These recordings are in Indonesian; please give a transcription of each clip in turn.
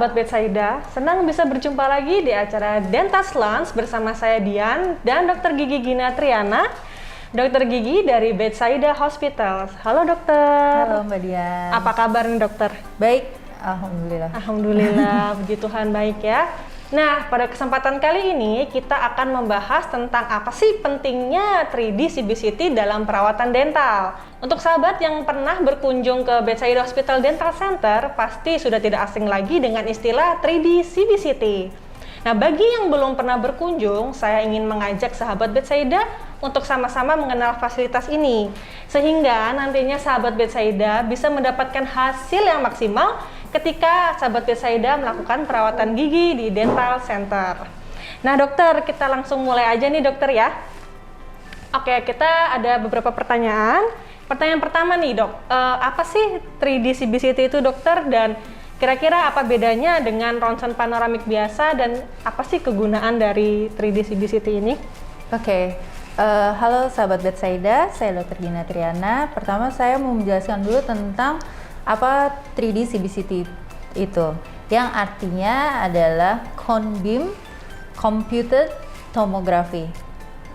sahabat Betsaida, senang bisa berjumpa lagi di acara Dentas Lounge bersama saya Dian dan Dr. Gigi Gina Triana, dokter gigi dari Betsaida Hospital. Halo dokter. Halo Mbak Dian. Apa kabar nih dokter? Baik, alhamdulillah. Alhamdulillah, puji Tuhan baik ya. Nah, pada kesempatan kali ini kita akan membahas tentang apa sih pentingnya 3D CBCT dalam perawatan dental. Untuk sahabat yang pernah berkunjung ke Betsaida Hospital Dental Center, pasti sudah tidak asing lagi dengan istilah 3D CBCT. Nah, bagi yang belum pernah berkunjung, saya ingin mengajak sahabat Betsaida untuk sama-sama mengenal fasilitas ini, sehingga nantinya sahabat Betsaida bisa mendapatkan hasil yang maksimal ketika sahabat Betsaida melakukan perawatan gigi di dental center. Nah dokter, kita langsung mulai aja nih dokter ya. Oke, kita ada beberapa pertanyaan. Pertanyaan pertama nih dok, apa sih 3D CBCT itu dokter, dan kira-kira apa bedanya dengan ronsen panoramik biasa, dan apa sih kegunaan dari 3D CBCT ini? Oke, halo sahabat Betsaida, saya Dr. Gina Triana. Pertama saya mau menjelaskan dulu tentang apa 3D CBCT itu, yang artinya adalah Cone Beam Computed Tomography.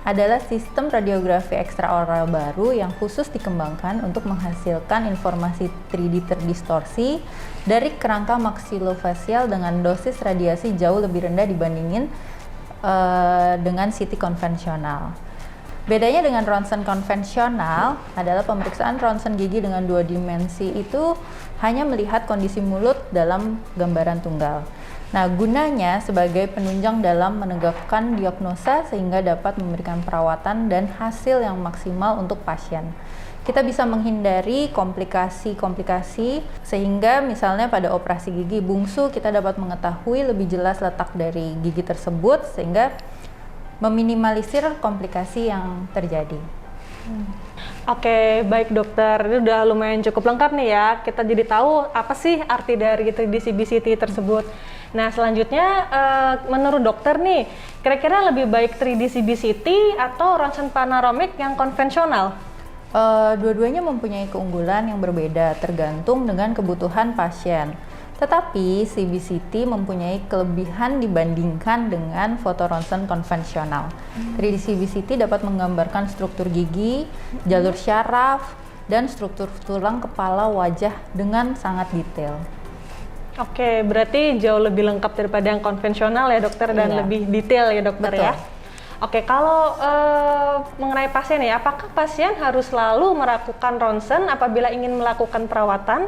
Adalah sistem radiografi ekstraoral baru yang khusus dikembangkan untuk menghasilkan informasi 3D terdistorsi dari kerangka maksilofasial dengan dosis radiasi jauh lebih rendah dibandingin dengan CT konvensional. Bedanya dengan ronsen konvensional adalah pemeriksaan ronsen gigi dengan 2 dimensi itu hanya melihat kondisi mulut dalam gambaran tunggal. Nah, gunanya sebagai penunjang dalam menegakkan diagnosa sehingga dapat memberikan perawatan dan hasil yang maksimal untuk pasien. Kita bisa menghindari komplikasi-komplikasi sehingga misalnya pada operasi gigi bungsu kita dapat mengetahui lebih jelas letak dari gigi tersebut sehingga meminimalisir komplikasi yang terjadi. Oke, baik dokter. Ini udah lumayan cukup lengkap nih ya. Kita jadi tahu apa sih arti dari 3D CBCT tersebut. Nah, selanjutnya menurut dokter nih, kira-kira lebih baik 3D CBCT atau ronsen panoramik yang konvensional? Dua-duanya mempunyai keunggulan yang berbeda tergantung dengan kebutuhan pasien. Tetapi CBCT mempunyai kelebihan dibandingkan dengan foto ronsen konvensional. 3D CBCT dapat menggambarkan struktur gigi, jalur syaraf, dan struktur tulang kepala wajah dengan sangat detail. Oke, berarti jauh lebih lengkap daripada yang konvensional ya dokter, dan lebih detail ya dokter. Betul. Ya. Oke, kalau mengenai pasien ya, apakah pasien harus selalu melakukan ronsen apabila ingin melakukan perawatan?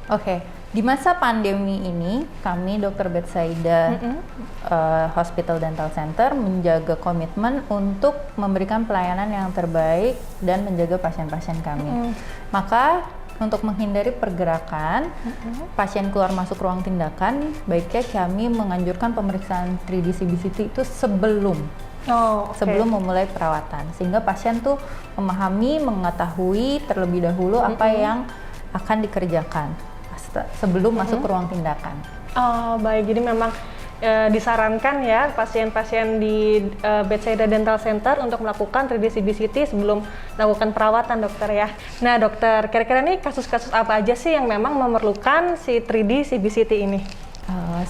Oke, di masa pandemi ini kami Dr. Betsaida Hospital Dental Center menjaga komitmen untuk memberikan pelayanan yang terbaik dan menjaga pasien-pasien kami. Maka untuk menghindari pergerakan pasien keluar masuk ruang tindakan, baiknya kami menganjurkan pemeriksaan 3D CBCT itu sebelum memulai perawatan, sehingga pasien tuh memahami, mengetahui terlebih dahulu apa yang akan dikerjakan sebelum masuk ke ruang tindakan. Oh baik, jadi memang disarankan ya pasien-pasien di Betsaida Dental Center untuk melakukan 3D CBCT sebelum melakukan perawatan dokter ya. Nah dokter, kira-kira nih kasus-kasus apa aja sih yang memang memerlukan si 3D CBCT ini?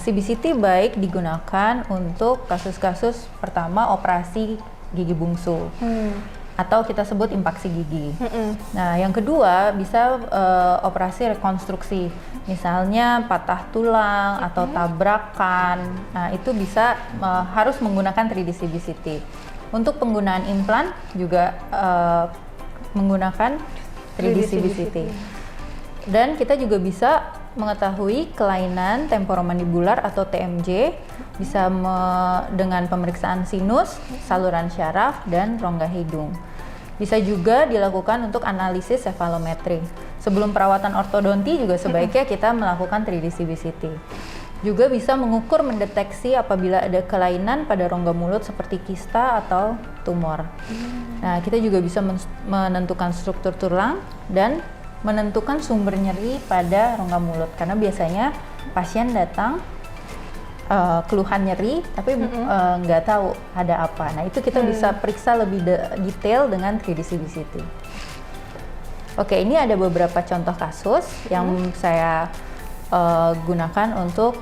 CBCT baik digunakan untuk kasus-kasus pertama operasi gigi bungsu. Atau kita sebut impaksi gigi. Nah, yang kedua bisa operasi rekonstruksi, misalnya patah tulang atau tabrakan. Nah, itu bisa harus menggunakan 3D CBCT. Untuk penggunaan implan juga menggunakan 3D CBCT. Dan kita juga bisa mengetahui kelainan temporomandibular atau TMJ, bisa dengan pemeriksaan sinus, saluran syaraf, dan rongga hidung. Bisa juga dilakukan untuk analisis cefalometri. Sebelum perawatan ortodonti juga sebaiknya kita melakukan 3D CBCT. Juga bisa mengukur mendeteksi apabila ada kelainan pada rongga mulut seperti kista atau tumor. Nah, kita juga bisa menentukan struktur tulang dan menentukan sumber nyeri pada rongga mulut, karena biasanya pasien datang keluhan nyeri tapi nggak tahu ada apa. Nah, itu kita bisa periksa lebih detail dengan 3D CBCT. Oke, ini ada beberapa contoh kasus yang saya gunakan untuk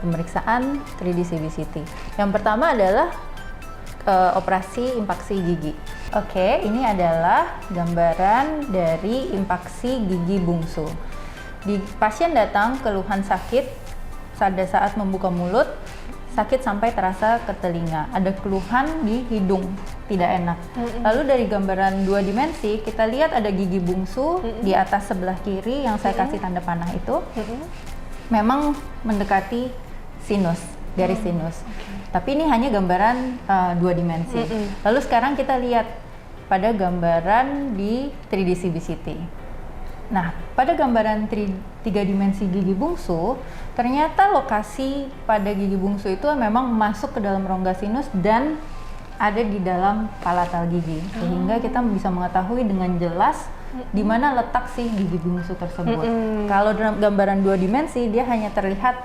pemeriksaan 3D CBCT. Yang pertama adalah operasi impaksi gigi. Oke, ini adalah gambaran dari impaksi gigi bungsu. Pasien datang keluhan sakit pada saat membuka mulut, sakit sampai terasa ke telinga, ada keluhan di hidung, tidak enak. Lalu dari gambaran 2 dimensi, kita lihat ada gigi bungsu di atas sebelah kiri yang saya kasih tanda panah itu, memang mendekati sinus, garis sinus. Tapi ini hanya gambaran 2 dimensi. Lalu sekarang kita lihat pada gambaran di 3D CBCT. Nah, pada gambaran 3 dimensi gigi bungsu, ternyata lokasi pada gigi bungsu itu memang masuk ke dalam rongga sinus dan ada di dalam palatal gigi, sehingga kita bisa mengetahui dengan jelas di mana letak si gigi bungsu tersebut. Kalau dalam gambaran 2 dimensi, dia hanya terlihat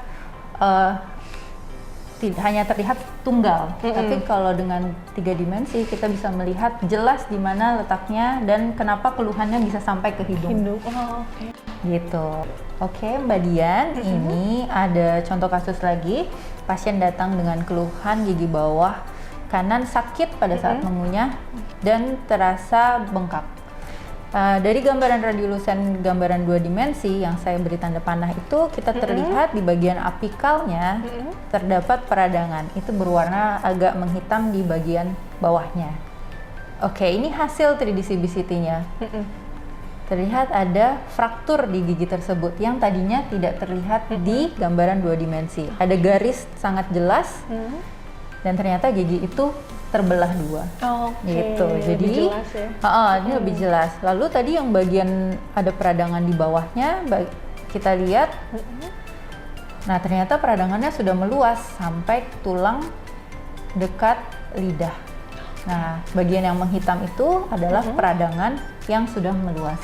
tunggal, tapi kalau dengan 3 dimensi kita bisa melihat jelas di mana letaknya dan kenapa keluhannya bisa sampai ke hidung. Gitu. Oke, Mbak Dian, ini ada contoh kasus lagi. Pasien datang dengan keluhan gigi bawah kanan sakit pada saat mengunyah dan terasa bengkak. Dari gambaran radiolusen gambaran 2 dimensi yang saya beri tanda panah itu, kita terlihat di bagian apikalnya terdapat peradangan. Itu berwarna agak menghitam di bagian bawahnya. Oke, ini hasil 3D CBCT-nya. Terlihat ada fraktur di gigi tersebut yang tadinya tidak terlihat di gambaran 2 dimensi. Ada garis sangat jelas dan ternyata gigi itu terbelah 2, gitu. Jadi jelas ya? Ini lebih jelas. Lalu tadi yang bagian ada peradangan di bawahnya, kita lihat. Nah, ternyata peradangannya sudah meluas sampai tulang dekat lidah. Nah, bagian yang menghitam itu adalah peradangan yang sudah meluas.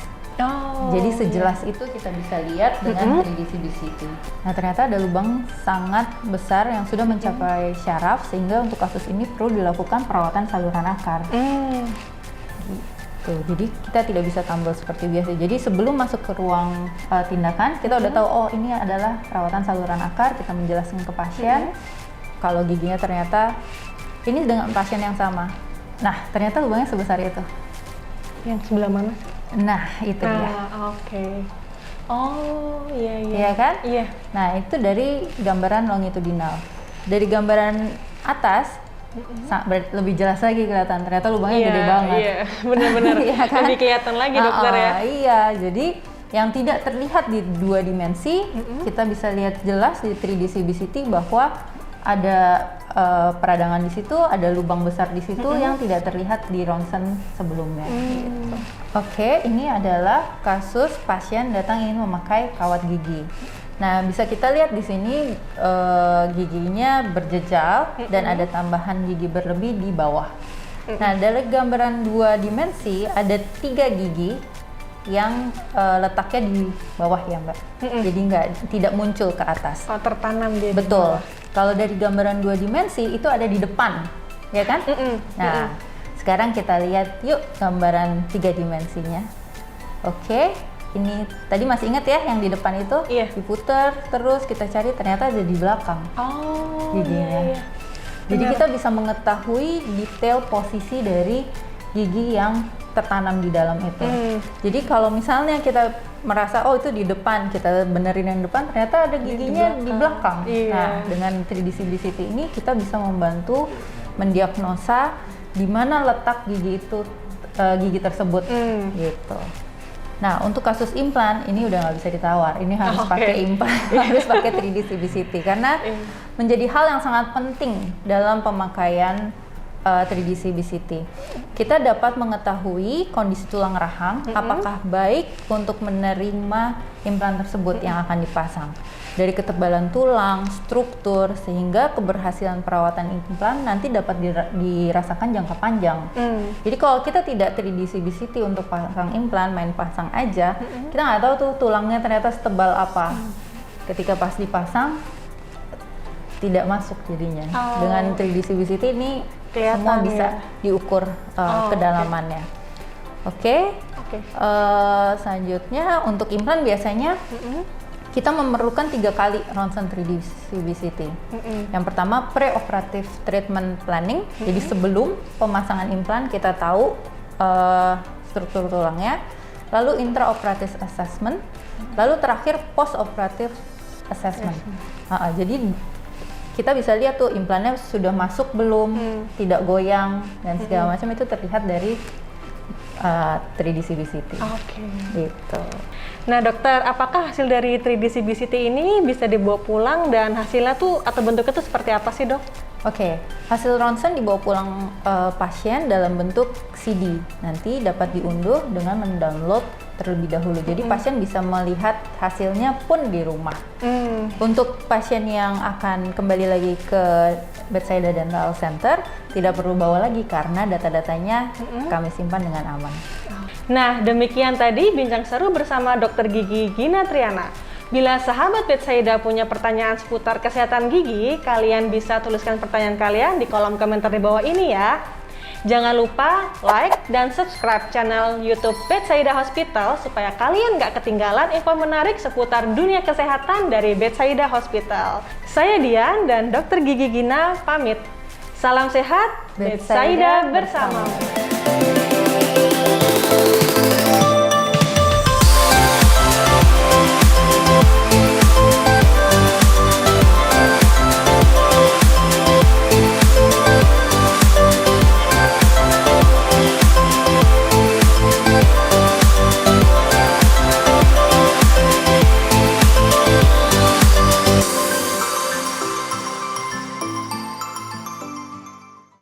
Jadi sejelas itu kita bisa lihat dengan 3D CBCT. Nah, ternyata ada lubang sangat besar yang sudah mencapai syaraf, sehingga untuk kasus ini perlu dilakukan perawatan saluran akar. Gitu. Jadi kita tidak bisa tambal seperti biasa. Jadi sebelum masuk ke ruang tindakan, kita udah tahu, oh ini adalah perawatan saluran akar. Kita menjelaskan ke pasien kalau giginya ternyata ini dengan pasien yang sama. Nah, ternyata lubangnya sebesar itu. Yang sebelah mana? Nah, itu dia. Oh, iya. Iya kan? Iya. Nah, itu dari gambaran longitudinal. Dari gambaran atas, lebih jelas lagi kelihatan. Ternyata lubangnya gede banget. Iya, benar-benar. Iya kan? Lebih kelihatan lagi, dokter ya. Iya, jadi yang tidak terlihat di 2 dimensi, kita bisa lihat jelas di 3D CBCT bahwa ada peradangan di situ, ada lubang besar di situ yang tidak terlihat di ronsen sebelumnya. Gitu. Oke, ini adalah kasus pasien datang ingin memakai kawat gigi. Nah, bisa kita lihat di sini giginya berjejal dan ada tambahan gigi berlebih di bawah. Nah, dari gambaran 2 dimensi ada 3 gigi yang letaknya di bawah ya, Mbak. Jadi tidak muncul ke atas. Tertanam dia. Betul. Kalau dari gambaran 2 dimensi itu ada di depan, ya kan? Nah, sekarang kita lihat yuk gambaran 3 dimensinya. Oke, ini tadi masih ingat ya yang di depan itu? Iya. Diputar terus kita cari, ternyata ada di belakang giginya. Iya. Jadi kita bisa mengetahui detail posisi dari gigi yang tertanam di dalam itu. Jadi kalau misalnya kita merasa oh itu di depan, kita benerin yang depan, ternyata ada giginya di belakang. Iya. Nah, dengan 3D CBCT ini kita bisa membantu mendiagnosa di mana letak gigi itu, gigi tersebut, gitu. Nah, untuk kasus implan ini udah nggak bisa ditawar. Ini harus pakai implan, harus pakai 3D CBCT karena menjadi hal yang sangat penting dalam pemakaian 3D CBCT. Kita dapat mengetahui kondisi tulang rahang, apakah baik untuk menerima implan tersebut yang akan dipasang. Dari ketebalan tulang, struktur, sehingga keberhasilan perawatan implan nanti dapat dirasakan jangka panjang. Jadi kalau kita tidak 3D CBCT untuk pasang implan, main pasang aja, kita nggak tahu tuh tulangnya ternyata setebal apa. Ketika pas dipasang, tidak masuk jadinya. Dengan 3D CBCT ini kelihatan semua bisa diukur kedalamannya. Oke. Selanjutnya untuk implan biasanya kita memerlukan 3 kali ronsen 3D CBCT. Yang pertama pre-operative treatment planning, jadi sebelum pemasangan implan kita tahu struktur tulangnya, lalu intraoperative assessment, lalu terakhir post-operative assessment. Jadi kita bisa lihat tuh implannya sudah masuk belum, tidak goyang dan segala macam, itu terlihat dari 3D CBCT. Oke. Gitu. Nah dokter, apakah hasil dari 3D CBCT ini bisa dibawa pulang dan hasilnya tuh atau bentuknya tuh seperti apa sih dok? Oke, hasil ronsen dibawa pulang pasien dalam bentuk CD. Nanti dapat diunduh dengan mendownload terlebih dahulu. Jadi pasien bisa melihat hasilnya pun di rumah. Untuk pasien yang akan kembali lagi ke Bethsaida Dental Center, tidak perlu bawa lagi karena data-datanya kami simpan dengan aman. Nah, demikian tadi bincang seru bersama Dr. Gigi Gina Triana. Bila sahabat Bethsaida punya pertanyaan seputar kesehatan gigi, kalian bisa tuliskan pertanyaan kalian di kolom komentar di bawah ini ya. Jangan lupa like dan subscribe channel YouTube Bethsaida Hospital supaya kalian nggak ketinggalan info menarik seputar dunia kesehatan dari Bethsaida Hospital. Saya Dian dan Dr. Gigi Gina pamit. Salam sehat, Bethsaida bersama.